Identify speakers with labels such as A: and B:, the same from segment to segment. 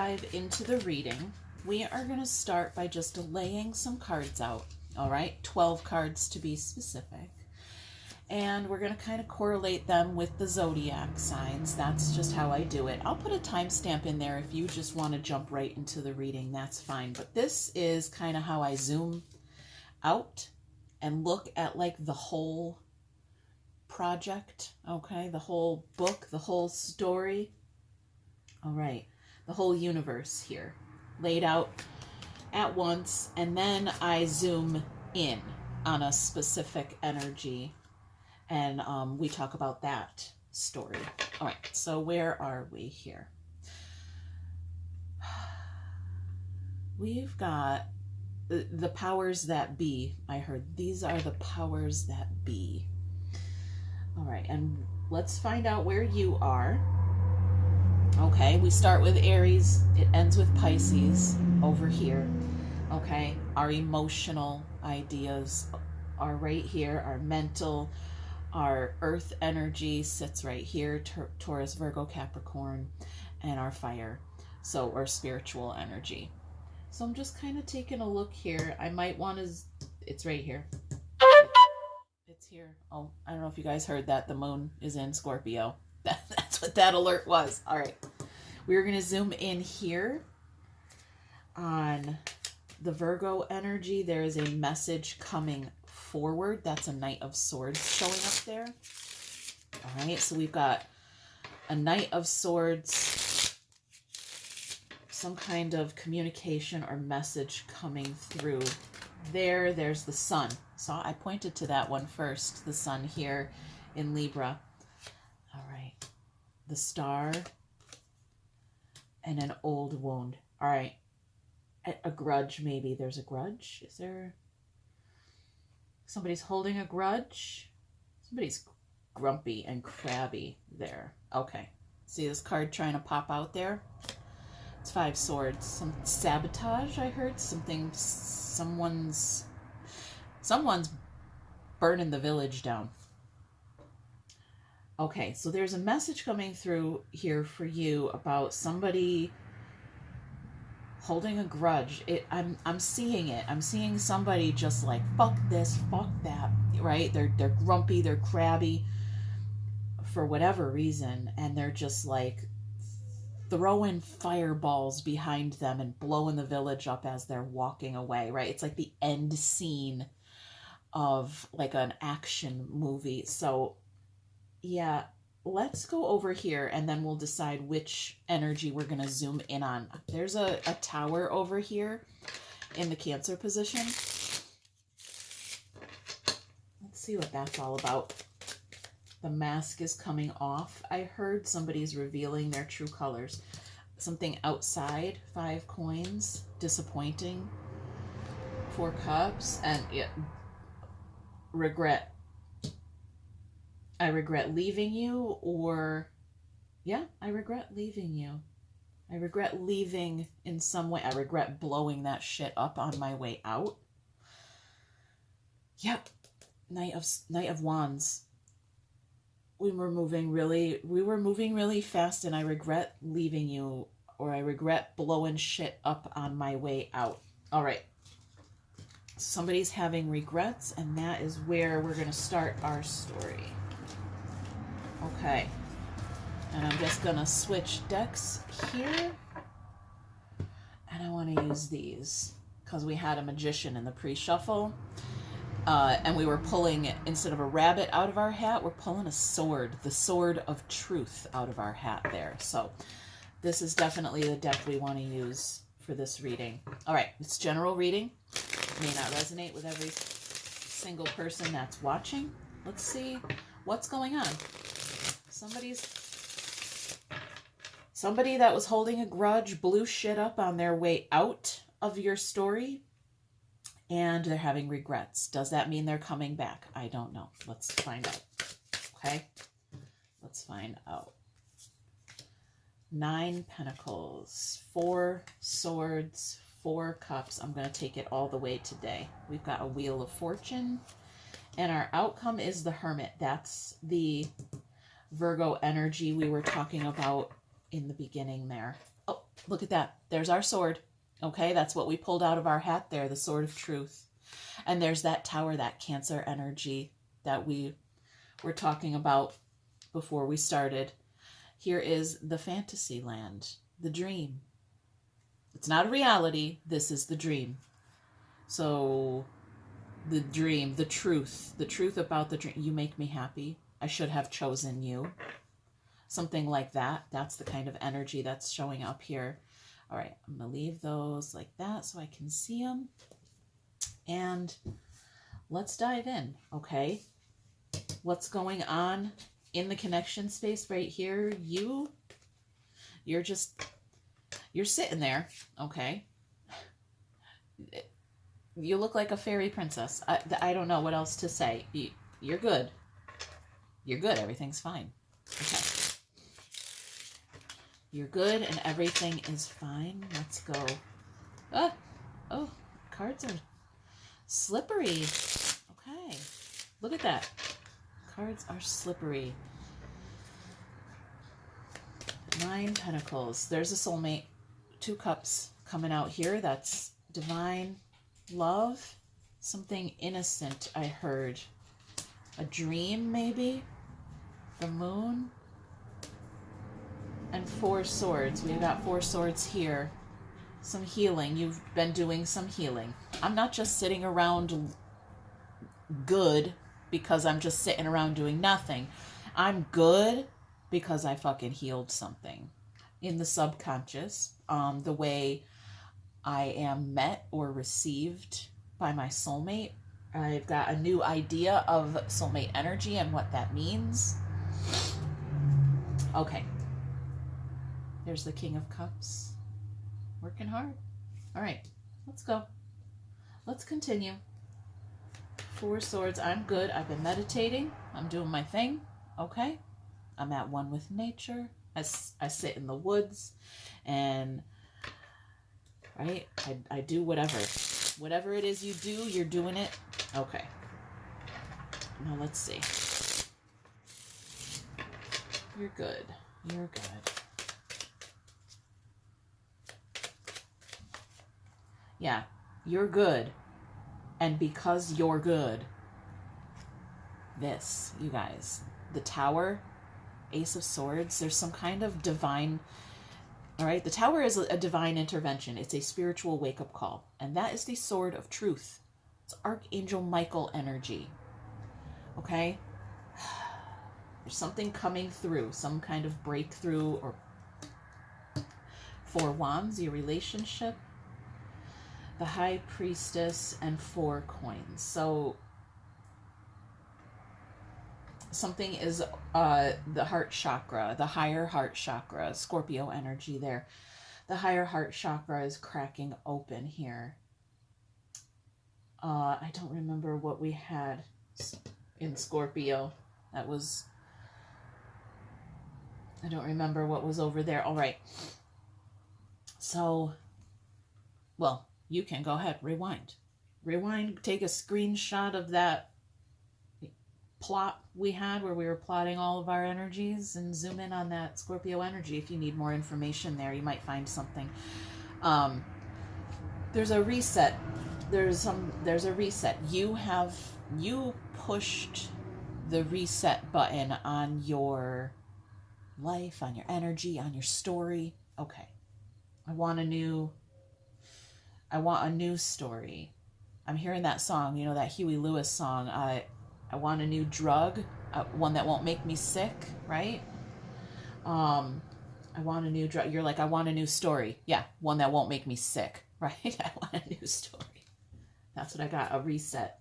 A: dive into the reading, we are going to start by just laying some cards out. All right, 12 cards to be specific. And we're going to kind of correlate them with the zodiac signs. That's just how I do it. I'll put a timestamp in there if you just want to jump right into the reading, that's fine. But this is kind of how I zoom out and look at like the whole project, okay? The whole book, the whole story. All right, the whole universe here laid out at once, and then I zoom in on a specific energy, and we talk about that story. All right, so where are we here? We've got the powers that be. I heard these are the powers that be. All right, and let's find out where you are. Okay, we start with Aries. It ends with Pisces over here. Okay, our emotional ideas are right here. Our mental, our earth energy sits right here. Taurus, Virgo, Capricorn, and our fire. So our spiritual energy. So I'm just kind of taking a look here. I might want to, it's right here. It's here. Oh, I don't know if you guys heard that. The moon is in Scorpio. That's what that alert was. All right. We're going to zoom in here on the Virgo energy. There is a message coming forward. That's a Knight of Swords showing up there. All right. So we've got a Knight of Swords, some kind of communication or message coming through there. There's the sun. So I pointed to that one first, the sun here in Libra. All right. The star and an old wound. All right. A grudge, maybe. There's a grudge. Is there? Somebody's holding a grudge. Somebody's grumpy and crabby there. Okay. See this card trying to pop out there? It's 5 swords. Some sabotage, I heard. Something, someone's burning the village down. Okay, so there's a message coming through here for you about somebody holding a grudge. I'm seeing it. I'm seeing somebody just like, fuck this, fuck that, right? They're grumpy, they're crabby for whatever reason, and they're just like throwing fireballs behind them and blowing the village up as they're walking away, right? It's like the end scene of like an action movie. So yeah, let's go over here and then we'll decide which energy we're going to zoom in on. There's a tower over here in the Cancer position. Let's see what that's all about. The mask is coming off. I heard somebody's revealing their true colors. Something outside, 5 coins, disappointing, 4 cups, and yeah, regret. I regret leaving you, or yeah, I regret leaving you. I regret leaving in some way. I regret blowing that shit up on my way out. Yep. Knight of Wands. We were moving really fast, and I regret leaving you, or I regret blowing shit up on my way out. All right. Somebody's having regrets, and that is where we're going to start our story. Okay, and I'm just going to switch decks here, and I want to use these because we had a magician in the pre-shuffle, and we were pulling, instead of a rabbit out of our hat, we're pulling a sword, the sword of truth out of our hat there. So this is definitely the deck we want to use for this reading. All right, it's general reading. It may not resonate with every single person that's watching. Let's see what's going on. Somebody that was holding a grudge blew shit up on their way out of your story, and they're having regrets. Does that mean they're coming back? I don't know. Let's find out. Okay? Let's find out. 9 Pentacles, 4 Swords, 4 Cups. I'm going to take it all the way today. We've got a Wheel of Fortune, and our outcome is the Hermit. That's the Virgo energy we were talking about in the beginning there. Oh, Look at that. There's our sword. Okay, that's what we pulled out of our hat there, the sword of truth. And there's that tower, that Cancer energy that we were talking about before we started. Here is the fantasy land, the dream. It's not a reality. This is the dream. So the dream, the truth about the dream. You make me happy. I should have chosen you. Something like that. That's the kind of energy that's showing up here. All right, I'm going to leave those like that so I can see them. And let's dive in, okay? What's going on in the connection space right here? You're sitting there, okay? You look like a fairy princess. I don't know what else to say. You're good. You're good. Everything's fine. Okay. You're good and everything is fine. Let's go. Oh, cards are slippery. Okay. Look at that. Cards are slippery. 9 Pentacles. There's a soulmate. 2 Cups coming out here. That's divine love. Something innocent, I heard. A dream, maybe? The moon. And 4 swords. We've got 4 swords here. Some healing. You've been doing some healing. I'm not just sitting around good because I'm just sitting around doing nothing. I'm good because I fucking healed something in the subconscious. The way I am met or received by my soulmate. I've got a new idea of soulmate energy and what that means. Okay. There's the King of Cups. Working hard. All right, let's go. Let's continue. 4 swords. I'm good. I've been meditating. I'm doing my thing. Okay. I'm at one with nature. I sit in the woods and, right, I do whatever. Whatever it is you do, you're doing it. Okay. Now let's see. You're good. You're good. Yeah, you're good. And because you're good, this, you guys, the Tower, Ace of Swords, there's some kind of divine, all right? The Tower is a divine intervention. It's a spiritual wake-up call. And that is the Sword of Truth. It's Archangel Michael energy. Okay? There's something coming through, some kind of breakthrough, or 4 Wands, your relationship, the High Priestess, and 4 coins. So something is the heart chakra, the higher heart chakra, Scorpio energy there. The higher heart chakra is cracking open here. I don't remember what we had in Scorpio. I don't remember what was over there. All right. So, well, you can go ahead, rewind. Rewind, take a screenshot of that plot we had where we were plotting all of our energies and zoom in on that Scorpio energy. If you need more information there, you might find something. There's a reset. There's a reset. You pushed the reset button on your life, on your energy, on your story. Okay. I want a new story. I'm hearing that song, you know, that Huey Lewis song. I want a new drug, one that won't make me sick, right? I want a new drug. You're like, I want a new story. Yeah, one that won't make me sick, right? I want a new story. That's what I got, a reset.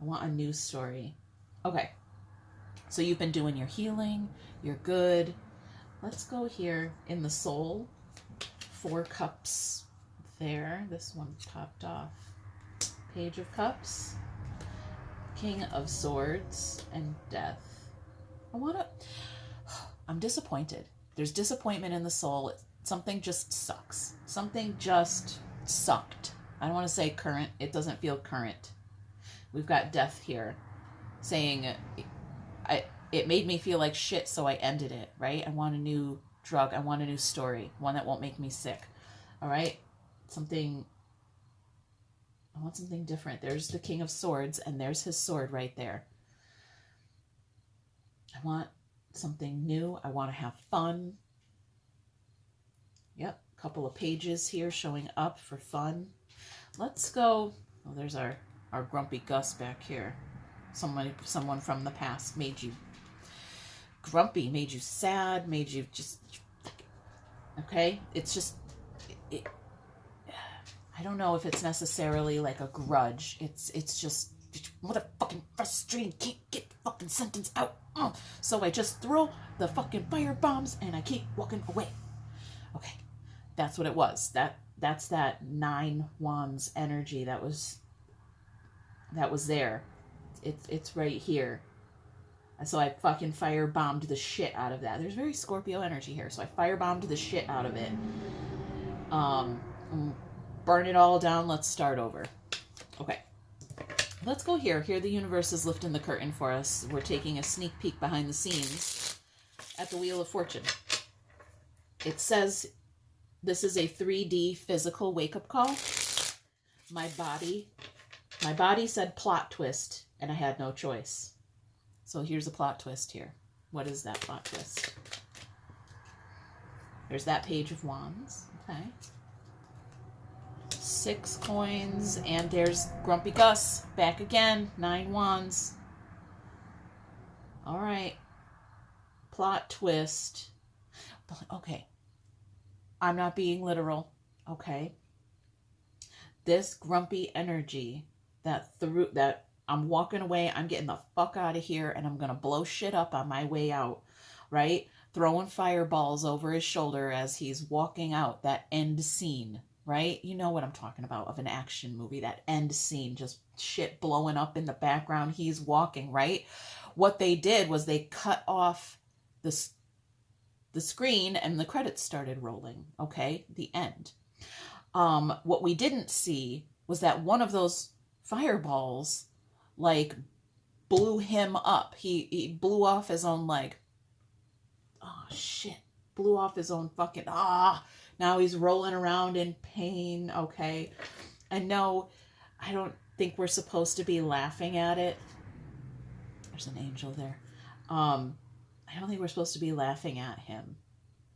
A: I want a new story. Okay. So you've been doing your healing. You're good. Let's go here in the soul. 4 cups there. This one popped off. Page of Cups. King of Swords and Death. I'm disappointed. There's disappointment in the soul. Something just sucks. Something just sucked. I don't want to say current. It doesn't feel current. We've got Death here saying, it made me feel like shit, so I ended it, right? I want a new drug. I want a new story, one that won't make me sick. All right? I want something different. There's the King of Swords, and there's his sword right there. I want something new. I want to have fun. Yep, a couple of pages here showing up for fun. Let's go. Oh, there's our grumpy Gus back here. Someone from the past made you grumpy, made you sad, made you just... Okay? It's just... I don't know if it's necessarily like a grudge. It's just, what a fucking frustrating, can't get the fucking sentence out. So I just throw the fucking fire bombs and I keep walking away. Okay, that's what it was. That's that 9 wands energy that was there. It's right here. So I fucking firebombed the shit out of that. There's very Scorpio energy here. So I firebombed the shit out of it. Burn it all down. Let's start over. Okay. Let's go here. Here the universe is lifting the curtain for us. We're taking a sneak peek behind the scenes at the Wheel of Fortune. It says this is a 3D physical wake-up call. My body said plot twist, and I had no choice. So here's a plot twist here. What is that plot twist? There's that page of wands. Okay. 6 coins, and there's Grumpy Gus back again. 9 wands. All right. Plot twist. Okay. I'm not being literal. Okay. This grumpy energy that I'm walking away, I'm getting the fuck out of here, and I'm gonna blow shit up on my way out, right? Throwing fireballs over his shoulder as he's walking out. That end scene. Right? You know what I'm talking about, of an action movie, that end scene, just shit blowing up in the background. He's walking, right? What they did was they cut off the screen and the credits started rolling. Okay? The end. What we didn't see was that one of those fireballs, like, blew him up. He blew off his own leg. Oh, shit. Blew off his own fucking... Now he's rolling around in pain, okay? And no, I don't think we're supposed to be laughing at it. There's an angel there. I don't think we're supposed to be laughing at him.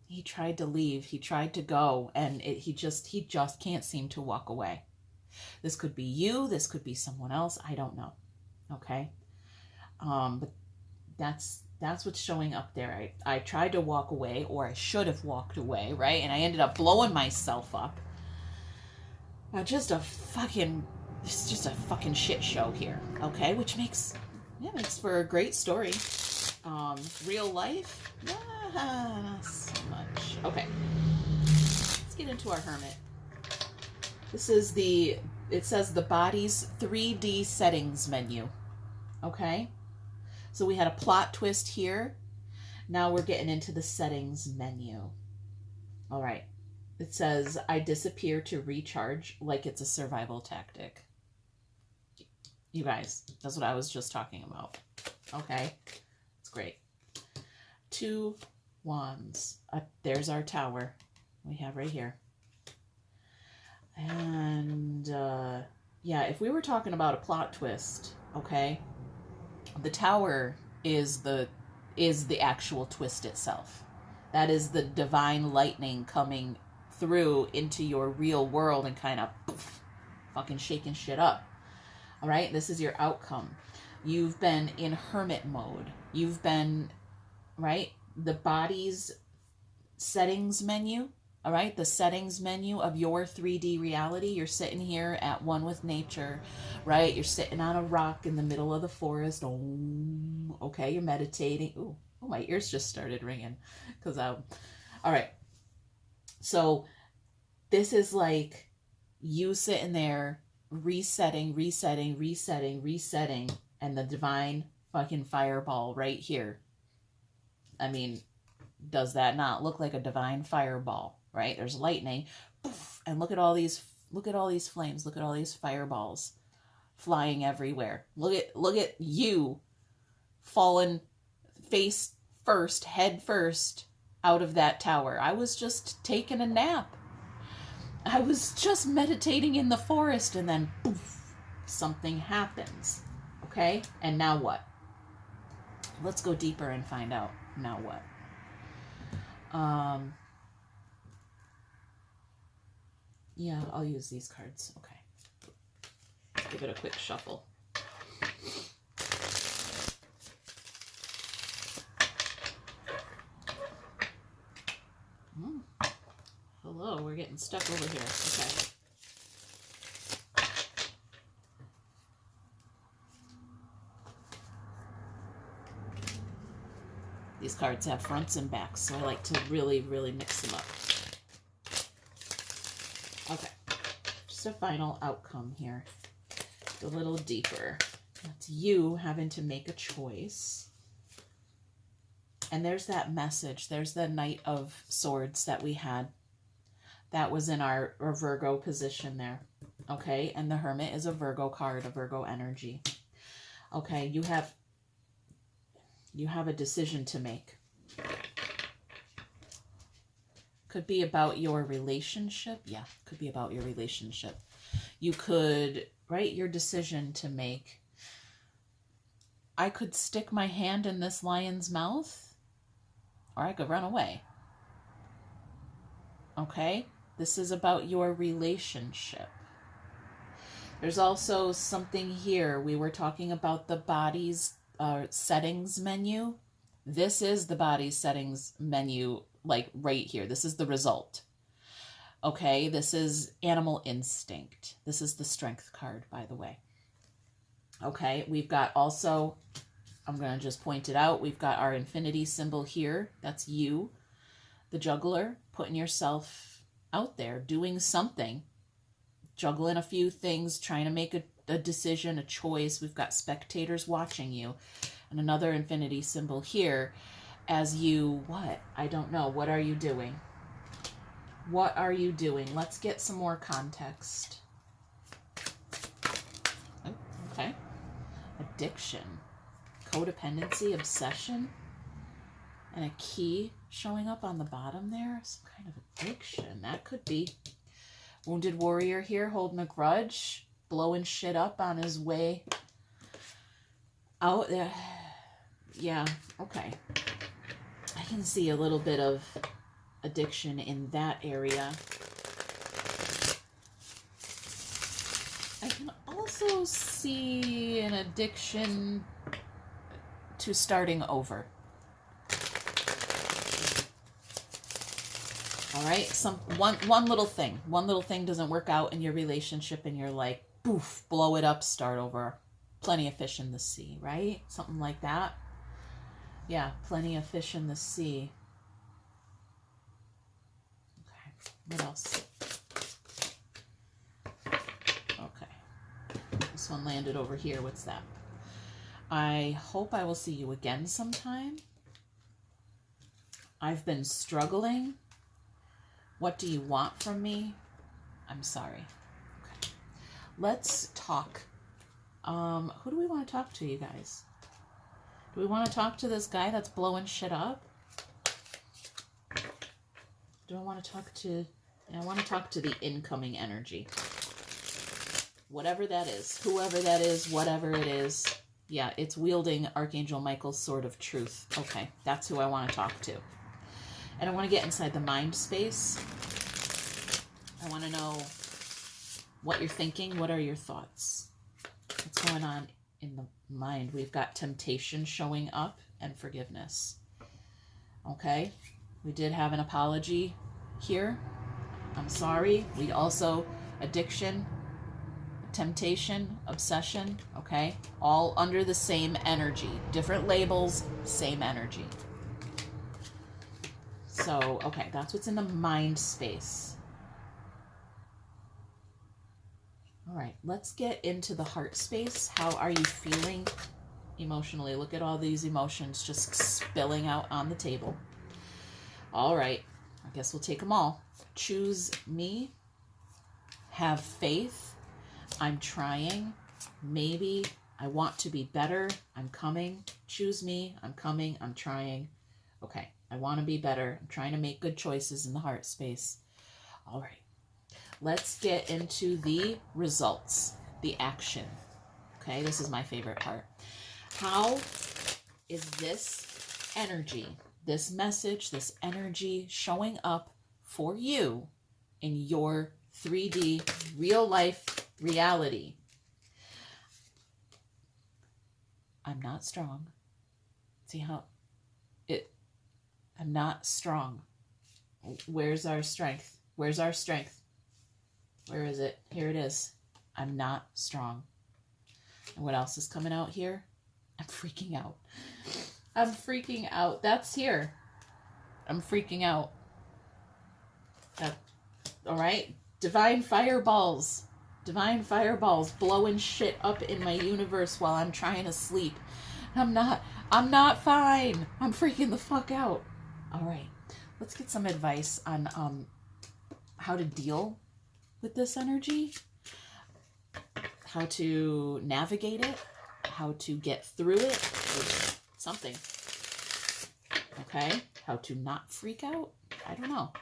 A: He tried to leave. He tried to go, and he just can't seem to walk away. This could be you. This could be someone else. I don't know, okay? But that's what's showing up there. I tried to walk away, or I should have walked away, right? And I ended up blowing myself up. It's just a fucking shit show here, okay? Which makes for a great story. Real life, not so much. Okay, let's get into our Hermit. This is it says the body's 3D settings menu, okay? So we had a plot twist here. Now we're getting into the settings menu. All right. It says, I disappear to recharge like it's a survival tactic. You guys, that's what I was just talking about. Okay. It's great. 2 wands. There's our tower we have right here. And, yeah, if we were talking about a plot twist, okay, the tower is the actual twist itself. That is the divine lightning coming through into your real world and kind of poof, fucking shaking shit up. All right, this is your outcome. You've been in hermit mode. You've been, right, the body's settings menu. All right, the settings menu of your 3D reality. You're sitting here at one with nature, right? You're sitting on a rock in the middle of the forest. Oh, okay, you're meditating. Ooh, oh, my ears just started ringing. All right. So this is like you sitting there resetting, and the divine fucking fireball right here. I mean, does that not look like a divine fireball? Right? There's lightning. Poof, and look at all these flames. Look at all these fireballs flying everywhere. Look at you falling face first, head first out of that tower. I was just taking a nap. I was just meditating in the forest, and then poof, something happens. Okay? And now what? Let's go deeper and find out. Now what? Yeah, I'll use these cards. Okay. Give it a quick shuffle. Hello, we're getting stuck over here. Okay. These cards have fronts and backs, so I like to really, really mix them up. Okay. Just a final outcome here. A little deeper. That's you having to make a choice. And there's that message. There's the Knight of Swords that we had. That was in our Virgo position there. Okay, and the Hermit is a Virgo card, a Virgo energy. Okay, you have a decision to make. Could be about your relationship. Yeah, could be about your relationship. You could write your decision to make. I could stick my hand in this lion's mouth, or I could run away. Okay? This is about your relationship. There's also something here. We were talking about the body's settings menu. This is the body settings menu, like right here. This is the result. Okay, this is animal instinct. This is the strength card, by the way. Okay, we've got also, I'm going to just point it out, we've got our infinity symbol here. That's you, the juggler, putting yourself out there, doing something, juggling a few things, trying to make a decision, a choice. We've got spectators watching you. And another infinity symbol here as you, what? I don't know. What are you doing? What are you doing? Let's get some more context. Oh, okay. Addiction, codependency, obsession, and a key showing up on the bottom there. Some kind of addiction. That could be. Wounded warrior here holding a grudge, blowing shit up on his way out there. Yeah, okay. I can see a little bit of addiction in that area. I can also see an addiction to starting over. All right, one little thing doesn't work out in your relationship, and you're like, poof, blow it up, start over. Plenty of fish in the sea, right? Something like that. Yeah, plenty of fish in the sea. Okay, what else? Okay, this one landed over here. What's that? I hope I will see you again sometime. I've been struggling. What do you want from me? I'm sorry. Okay. Let's talk. Who do we want to talk to, you guys? Do we want to talk to this guy that's blowing shit up? Do I want to talk to... I want to talk to the incoming energy. Whatever that is. Whoever that is, whatever it is. Yeah, it's wielding Archangel Michael's sword of truth. Okay, that's who I want to talk to. And I want to get inside the mind space. I want to know what you're thinking. What are your thoughts? What's going on in the mind? We've got temptation showing up and forgiveness. Okay. We did have an apology here. I'm sorry. We also, addiction, temptation, obsession. Okay. All under the same energy. Different labels, same energy. So, okay, that's what's in the mind space. All right, let's get into the heart space. How are you feeling emotionally? Look at all these emotions just spilling out on the table. All right, I guess we'll take them all. Choose me. Have faith. I'm trying. Maybe. I want to be better. I'm coming. Choose me. I'm coming. I'm trying. Okay. I want to be better. I'm trying to make good choices in the heart space. All right. Let's get into the results, the action. Okay, this is my favorite part. How is this energy, this message, this energy showing up for you in your 3D real life reality? I'm not strong. See how I'm not strong. Where's our strength? Where's our strength? Where is it? Here it is. I'm not strong. And what else is coming out here? I'm freaking out. I'm freaking out. That's here. I'm freaking out. All right. Divine fireballs. Divine fireballs blowing shit up in my universe while I'm trying to sleep. I'm not fine. I'm freaking the fuck out. All right. Let's get some advice on how to deal with this energy, how to navigate it, how to get through it, or something. Okay? How to not freak out? I don't know.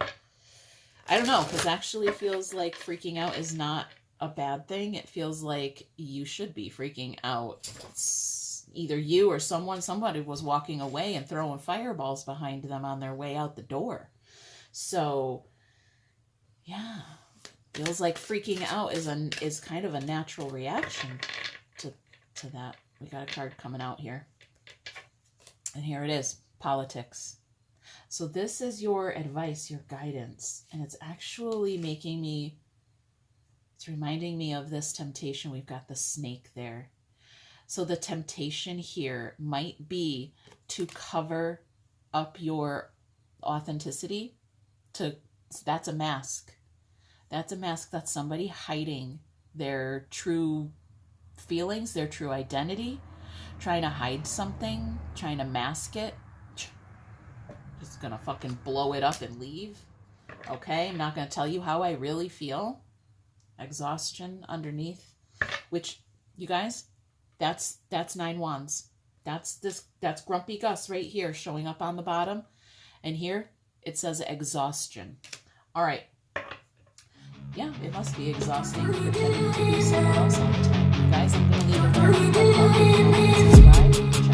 A: Because actually it feels like freaking out is not a bad thing. It feels like you should be freaking out. It's either you or somebody was walking away and throwing fireballs behind them on their way out the door. So, yeah. Feels like freaking out is kind of a natural reaction to that. We got a card coming out here. And here it is, politics. So this is your advice, your guidance. And it's actually it's reminding me of this temptation. We've got the snake there. So the temptation here might be to cover up your authenticity. That's a mask. That's a mask. That's somebody hiding their true feelings, their true identity, trying to hide something, trying to mask it. Just gonna fucking blow it up and leave. Okay, I'm not gonna tell you how I really feel. Exhaustion underneath, which, you guys, that's 9 wands. That's Grumpy Gus right here showing up on the bottom. And here it says exhaustion. All right. Yeah, it must be exhausting pretending to be someone else all the time. You guys, I'm going to leave it there. Subscribe.